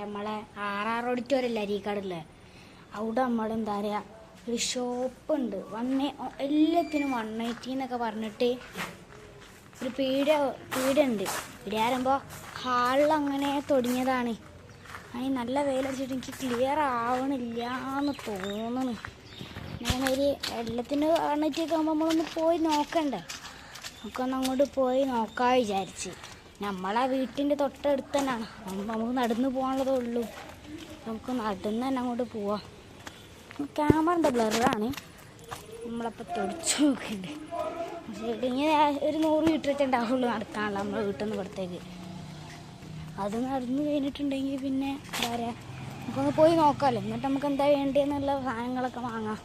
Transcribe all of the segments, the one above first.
നമ്മളെ RR auditorium അരീക്കാടില്ലേ, അവിടെ നമ്മളെന്താ പറയുക ഒരു ഷോപ്പുണ്ട്. എല്ലാത്തിനും 180 എന്നൊക്കെ പറഞ്ഞിട്ട് ഒരു പീടിയുണ്ട്. പീടിയാകുമ്പോൾ ഹാളിൽ അങ്ങനെ തുടങ്ങിയതാണ്. അതിന് നല്ല വെയിലടിച്ചിട്ട് എനിക്ക് ക്ലിയർ ആവണില്ല എന്ന് തോന്നുന്നു. ഞാനൊരു എല്ലാത്തിൻ്റെ 180 ഒക്കെ ആകുമ്പോൾ നമ്മളൊന്ന് പോയി നോക്കണ്ടേ, നമുക്കൊന്ന് അങ്ങോട്ട് പോയി നോക്കാൻ വിചാരിച്ച്. നമ്മളെ വീട്ടിൻ്റെ തൊട്ടടുത്ത് തന്നെയാണ്, നമുക്ക് നടന്ന് പോകാനുള്ളതേ ഉള്ളൂ. നമുക്ക് നടന്ന് തന്നെ അങ്ങോട്ട് പോവാം. ക്യാമറൻ്റെ ബ്ലറാണ്, നമ്മളപ്പോൾ തുടച്ചു നോക്കുന്നുണ്ട്. പക്ഷേ ഇങ്ങനെ ഒരു 100 മീറ്റർ ഒക്കെ ഉണ്ടാവുള്ളൂ നടക്കാനുള്ള നമ്മളെ വീട്ടിൽ നിന്ന് ഇവിടത്തേക്ക്. അത് നടന്ന് കഴിഞ്ഞിട്ടുണ്ടെങ്കിൽ പിന്നെ എന്താ പറയുക, നമുക്കൊന്ന് പോയി നോക്കാമല്ലോ. എന്നിട്ട് നമുക്ക് എന്താ വേണ്ടിയെന്നുള്ള സാധനങ്ങളൊക്കെ വാങ്ങാം.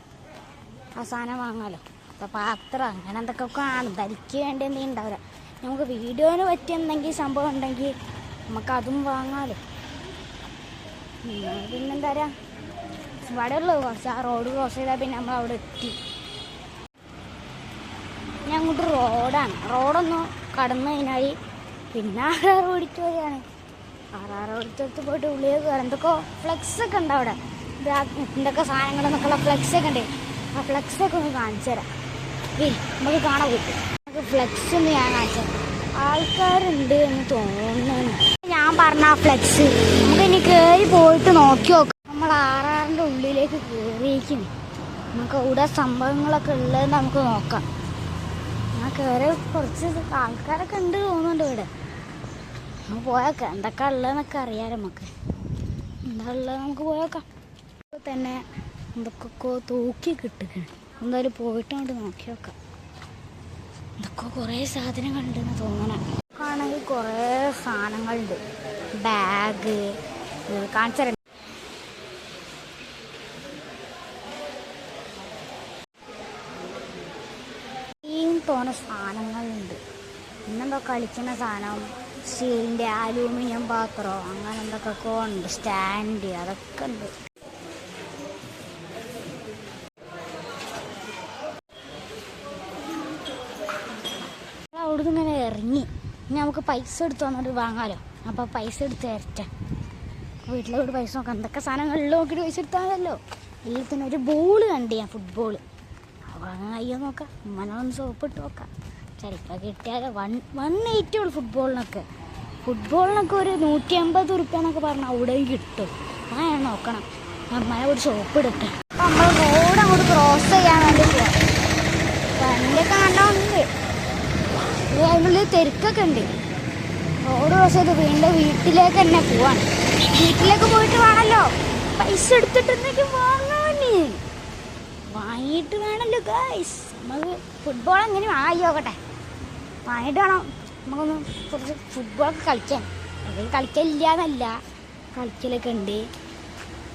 ആ സാധനം വാങ്ങാമല്ലോ. അപ്പോൾ പാത്രം അങ്ങനെ എന്തൊക്കെ കാണും. ധരിക്ക് വേണ്ടി എന്തെങ്കിലും ഉണ്ടാവില്ല. നമുക്ക് വീഡിയോന് പറ്റിയ എന്തെങ്കിലും സംഭവം ഉണ്ടെങ്കിൽ നമുക്കതും വാങ്ങാമല്ലോ. പിന്നെന്താ പറയുക, ഇവിടെ ഉള്ളൂ കുറച്ച്. ആ റോഡ് ക്രോസ് ചെയ്താൽ പിന്നെ നമ്മളവിടെ എത്തി. പിന്നെ അങ്ങോട്ട് റോഡാണ്. റോഡൊന്ന് കടന്നു കഴിഞ്ഞാൽ പിന്നെ RR ഓഡിറ്റോറിയമാണ്. RR ഓഡിറ്റോറിയത്തിൽ പോയിട്ട് ഉള്ളിലേക്ക് കയറാം. എന്തൊക്കെ ഫ്ലെക്സൊക്കെ ഉണ്ട് അവിടെ, എന്തൊക്കെ സാധനങ്ങളെന്നൊക്കെയുള്ള ഫ്ലെക്സൊക്കെ ഉണ്ട്. ആ ഫ്ലെക്സൊക്കെ ഒന്ന് കാണിച്ചു തരാം. നമുക്ക് കാണാൻ പറ്റും. നമുക്ക് ഫ്ലെക്സ് ഒന്ന് ഞാൻ കാണിച്ചു തരാം. ആൾക്കാരുണ്ട് എന്ന് തോന്നുന്നു. ഞാൻ പറഞ്ഞ ആ ഫ്ലെക്സ് നമുക്ക് ഇനി കയറി പോയിട്ട് നോക്കി നോക്കാം. നമ്മൾ RRൻ്റെ ഉള്ളിലേക്ക് കയറിയിരിക്കും. നമുക്ക് ഇവിടെ സംഭവങ്ങളൊക്കെ ഉള്ളതെന്ന് നമുക്ക് നോക്കാം. ഞാൻ കയറി കുറച്ച് ആൾക്കാരൊക്കെ ഉണ്ട് തോന്നുന്നുണ്ട് ഇവിടെ. നമുക്ക് പോയേക്കാം. എന്തൊക്കെ ഉള്ളതെന്നൊക്കെ അറിയാം. നമുക്ക് എന്താ ഉള്ളത് നമുക്ക് പോയേക്കാം. ഇപ്പോൾ തന്നെ എന്തൊക്കെ തൂക്കി കിട്ടുകയാണ്. എന്തായാലും പോയിട്ട് അങ്ങോട്ട് നോക്കി നോക്കാം. എന്തൊക്കെ കുറേ സാധനങ്ങളുണ്ടെന്ന് തോന്നണം. ആണെങ്കിൽ കുറേ സാധനങ്ങളുണ്ട്. ബാഗ് കാണിച്ചു തോന്നുന്ന സാധനങ്ങളുണ്ട്. പിന്നെന്തോ കളിക്കുന്ന സാധനം, സ്റ്റീലിൻ്റെ അലൂമിനിയം പാത്രം, അങ്ങനെ എന്തൊക്കെ ഉണ്ട്. സ്റ്റാൻഡ് അതൊക്കെ ഉണ്ട്. അവിടുന്ന് ഇങ്ങനെ ഇറങ്ങി ഇനി നമുക്ക് പൈസ എടുത്ത് വന്നിട്ട് വാങ്ങാമല്ലോ. അപ്പോൾ പൈസ എടുത്ത് തരട്ടെ. വീട്ടിലോട്ട് പൈസ നോക്കാം. എന്തൊക്കെ സാധനങ്ങളിൽ നോക്കിയിട്ട് പൈസ എടുത്താൽ മതിയല്ലോ. എല്ലാത്തിനും ഒരു ബോൾ കണ്ട് ഞാൻ, ഫുട്ബോൾ. അപ്പോൾ അങ്ങനെ അയ്യോ നോക്കാം. ഉമ്മനൊന്ന് സോപ്പിട്ട് നോക്കാം. ചിലപ്പോൾ കിട്ടിയാൽ 180 ഉള്ളൂ ഫുട്ബോളിനൊക്കെ ഒരു 150 ഉറുപ്പ്യ എന്നൊക്കെ പറഞ്ഞാൽ അവിടെയും കിട്ടും. ഞാൻ നോക്കണം. അമ്മനെ ഒരു സോപ്പ് ഇടട്ടെ. അപ്പം നമ്മൾ റോഡ് അങ്ങോട്ട് ക്രോസ് ചെയ്യാൻ വേണ്ടി പോവാം. വണ്ടിയൊക്കെ കണ്ടാവുന്നുണ്ട്. അതിനുള്ളിൽ തിരക്കൊക്കെ ഉണ്ട്. റോഡ് ക്രോസ് ചെയ്ത് വീണ്ടും വീട്ടിലേക്ക് തന്നെ പോവാണ്. വീട്ടിലേക്ക് പോയിട്ട് വേണമല്ലോ പൈസ എടുത്തിട്ടുണ്ടെങ്കിൽ വാങ്ങിയിട്ട് വേണമല്ലോ ഗൈസ്. നമുക്ക് ഫുട്ബോൾ എങ്ങനെ വാങ്ങിയോക്കട്ടെ, വാങ്ങിയിട്ട് വേണം നമുക്കൊന്ന് കുറച്ച് ഫുട്ബോളൊക്കെ കളിക്കാൻ. അല്ലെങ്കിൽ കളിക്കില്ല എന്നല്ല, കളിക്കലൊക്കെ ഉണ്ട്.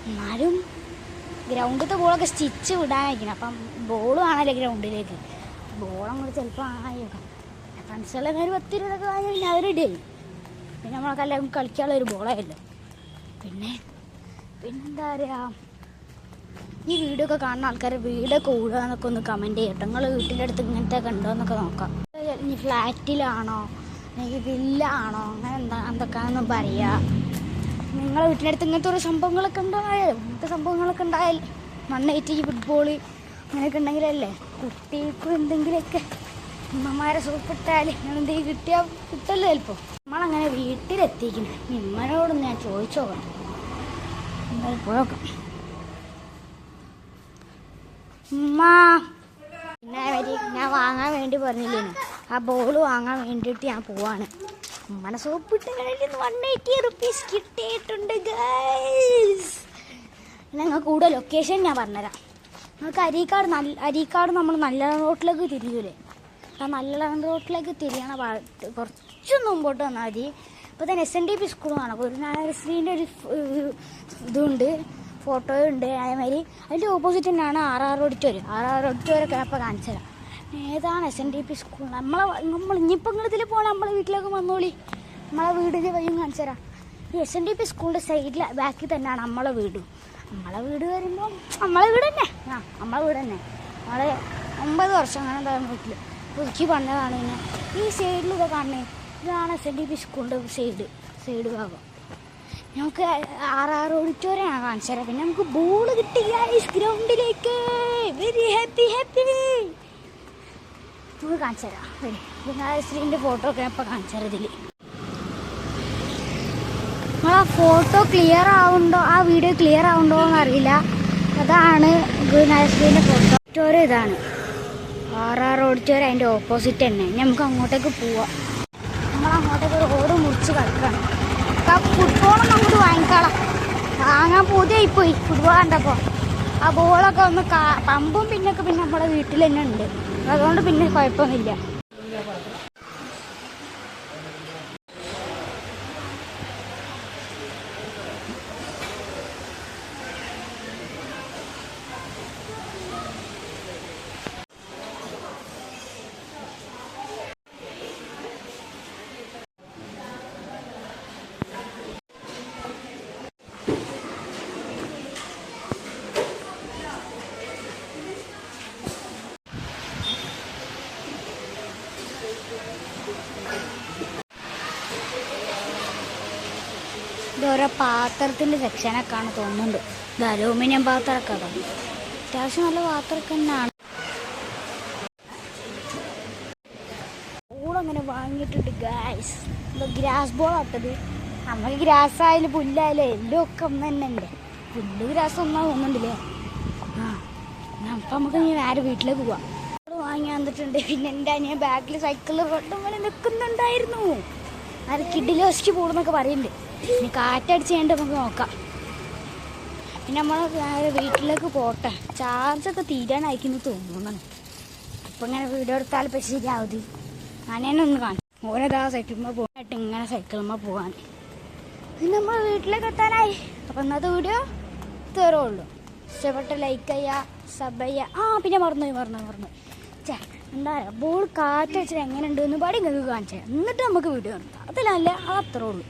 എന്നാലും ഗ്രൗണ്ടിലത്തെ ബോളൊക്കെ സ്റ്റിച്ച് വിടാനായിരിക്കണം. അപ്പം ബോൾ വേണമല്ലോ ഗ്രൗണ്ടിലേക്ക്. ബോളങ്ങോട്ട് ചിലപ്പോൾ വാങ്ങിയോക്കാം. ഫ്രണ്ട്സുകളൊക്കെ ഒരു 10 രൂപയൊക്കെ വാങ്ങി പിന്നെ അവരുടെ പിന്നെ നമ്മളൊക്കെ എല്ലാവരും കളിക്കാനുള്ള ഒരു ബോളായല്ലോ. പിന്നെന്താ പറയുക, ഈ വീഡിയോ ഒക്കെ കാണുന്ന ആൾക്കാർ വീടൊക്കെ കൂടുക എന്നൊക്കെ ഒന്ന് കമൻറ്റ് ചെയ്യട്ടെ. നിങ്ങൾ വീട്ടിൻ്റെ അടുത്ത് ഇങ്ങനത്തെ കണ്ടോ എന്നൊക്കെ നോക്കാം. ഇനി ഫ്ലാറ്റിലാണോ അല്ലെങ്കിൽ വില്ലാണോ അങ്ങനെ എന്തൊക്കെയാണെന്ന് പറയുക. നിങ്ങളെ വീട്ടിൻ്റെ അടുത്ത് ഇങ്ങനത്തെ ഓരോ സംഭവങ്ങളൊക്കെ ഉണ്ടായാലും ഇങ്ങനത്തെ സംഭവങ്ങളൊക്കെ ഉണ്ടായാൽ 180 ഫുട്ബോൾ അങ്ങനെയൊക്കെ ഉണ്ടെങ്കിലല്ലേ കുട്ടികൾക്കും എന്തെങ്കിലുമൊക്കെ ഉമ്മമാരെ സൂപ്പിട്ടാൽ എന്തെങ്കിലും കിട്ടിയാൽ കിട്ടല്ലോ ചിലപ്പോൾ. നമ്മളങ്ങനെ വീട്ടിലെത്തിക്കണം. ഉമ്മനോടൊന്ന് ഞാൻ ചോദിച്ചു നോക്കണം. എന്തായാലും പോയോക്കാം. ഉമ്മ പിന്നെ ഞാൻ വാങ്ങാൻ വേണ്ടി പറഞ്ഞില്ലേനു, ആ ബോൾ വാങ്ങാൻ വേണ്ടിയിട്ട് ഞാൻ പോവാണ്. ഉമ്മനെ സോപ്പിട്ട് കഴിഞ്ഞ് 180 റുപ്പീസ് കിട്ടിയിട്ടുണ്ട് ഗൈസ്. ഞങ്ങൾക്ക് കൂടെ ലൊക്കേഷൻ ഞാൻ പറഞ്ഞുതരാം. നമുക്ക് അരീക്കാട് നമ്മൾ നല്ല റോട്ടിലേക്ക് തിരിയൂലേ, ആ നല്ല റോട്ടിലേക്ക് തിരിയണ കുറച്ച് മുമ്പോട്ട് വന്നാൽ മതി. ഇപ്പോൾ തന്നെ SNDP സ്കൂൾ കാണാം. ഗുരുനാനശ്രീൻ്റെ ഒരു ഇതുണ്ട്, ഫോട്ടോ ഉണ്ട്. അതേമാതിരി അതിൻ്റെ ഓപ്പോസിറ്റ് തന്നെയാണ് RR ഓഡിറ്റോറിയം. RR ഓഡിറ്റോറിയമൊക്കെ അപ്പോൾ കാണിച്ചു തരാം. ഏതാണ് SNDP സ്കൂൾ. നമ്മൾ ഇനിയിപ്പോൾ നിങ്ങൾ ഇതിൽ പോകണം, നമ്മളെ വീട്ടിലേക്ക് വന്നോളി. നമ്മളെ വീടിൻ്റെ വഴിയും കാണിച്ചു തരാം. ഈ SNDP സ്കൂളിൻ്റെ സൈഡിൽ ബാക്കിൽ തന്നെയാണ് നമ്മളെ വീടും. നമ്മളെ വീട് വരുമ്പോൾ നമ്മളെ വീട് തന്നെ, നമ്മളെ വീട് തന്നെ. നമ്മളെ 9 വർഷം അങ്ങനെ എന്തായാലും വീട്ടിൽ പുതുക്കി പണിതാണ്. പിന്നെ ഈ സൈഡിലൊക്കെ കാണണേ, ഇതാണ് SNDP സ്കൂളിൻ്റെ സൈഡ് ഭാഗം. നമുക്ക് RR ഓഡിറ്റോറിയം ആണ് കാണിച്ചു തരാം. പിന്നെ നമുക്ക് ബോൾ കിട്ടി ഗൈസ് ഗ്രൗണ്ടിലേക്ക്. വെരി ഹാപ്പി നമുക്ക് കാണിച്ചു തരാം. വിനായകശ്രീൻ്റെ ഫോട്ടോ ഒക്കെ ഇപ്പോൾ കാണിച്ചു തരാം. ഇതിൽ നമ്മൾ ആ ഫോട്ടോ ക്ലിയർ ആവുന്നുണ്ടോ, ആ വീഡിയോ ക്ലിയർ ആവുന്നുണ്ടോ എന്നറിയില്ല. അതാണ് വിനായകശ്രീൻ്റെ ഫോട്ടോ. ഓഡിറ്റോറിയം ഇതാണ്, RR ഓഡിറ്റോറിയം. അതിൻ്റെ ഓപ്പോസിറ്റ് തന്നെ. നമുക്ക് അങ്ങോട്ടേക്ക് പോവാം. നമ്മളങ്ങോട്ടേക്ക് റോഡ് മുറിച്ച് കളിക്കണം. ഫുട്ബോളൊന്നും അങ്ങോട്ട് വാങ്ങാൻ പൂതിയായിപ്പോയി ഫുട്ബോൾ കണ്ടപ്പോൾ. ആ ബോളൊക്കെ ഒന്ന് പമ്പും പിന്നെ നമ്മുടെ വീട്ടിൽ തന്നെ ഉണ്ട്. അതുകൊണ്ട് പിന്നെ കുഴപ്പമൊന്നുമില്ല. ഇതോരോ പാത്രത്തിൻ്റെ സെക്ഷനൊക്കെയാണ് തോന്നുന്നുണ്ട്. ഇത് അലൂമിനിയം പാത്രമൊക്കെ അതാണ്. അത്യാവശ്യം നല്ല പാത്രമൊക്കെ തന്നെയാണ്. ബോളങ്ങനെ വാങ്ങിയിട്ടുണ്ട് ഗൈസ്. ഇത് ഗ്രാസ് ബോൾ ആട്ടത്. നമുക്ക് ഗ്രാസ് ആയാലും പുല്ലായാലും എല്ലാം ഒക്കെ ഒന്ന് തന്നെ ഉണ്ട്. പുല്ല് ഗ്രാസ് ഒന്നാ തോന്നുന്നുണ്ടല്ലേ. അപ്പം നമുക്ക് നേരെ വീട്ടിലേക്ക് പോവാം. വാങ്ങി വന്നിട്ടുണ്ട്. പിന്നെ എൻ്റെ അനിയൻ ബാക്കിൽ സൈക്കിളിൽ റോഡ് പോലെ നിൽക്കുന്നുണ്ടായിരുന്നു. അത് കിഡിലോസ്ക്ക് പോകുന്നൊക്കെ പറയുന്നുണ്ട്. ഇനി കാറ്റടിച്ച് കഴിഞ്ഞിട്ട് നമുക്ക് നോക്കാം. പിന്നെ നമ്മൾ നേരെ വീട്ടിലേക്ക് പോട്ടെ. ചാർജൊക്കെ തീരാനായിരിക്കുന്നു തോന്നുന്നു. അപ്പം ഇങ്ങനെ വീഡിയോ എടുത്താൽ ഇപ്പം ശരിയാവത്. ഞാനൊന്ന് കാണിച്ചു. ഓരോതാ സൈക്കിളുമ്പോൾ പോകാനായിട്ട് ഇങ്ങനെ സൈക്കിളുമ്പോൾ പോകാൻ. പിന്നെ നമ്മൾ വീട്ടിലേക്ക് എത്താനായി. അപ്പം ഇന്നത്തെ വീഡിയോ ഇത്രയുള്ളൂ. ഇഷ്ടപ്പെട്ട ലൈക്ക് ചെയ്യുക, സബ് ചെയ്യുക. പിന്നെ മറന്നു ചേ എന്താ പറയുക, ബോൾ കാറ്റടിച്ചിട്ട് എങ്ങനെ ഉണ്ടെന്ന് പാടി നിങ്ങൾക്ക് കാണിച്ചു തരാം. എന്നിട്ട് നമുക്ക് വീഡിയോ നിർത്താം. അതല്ല അത്രേ ഉള്ളൂ.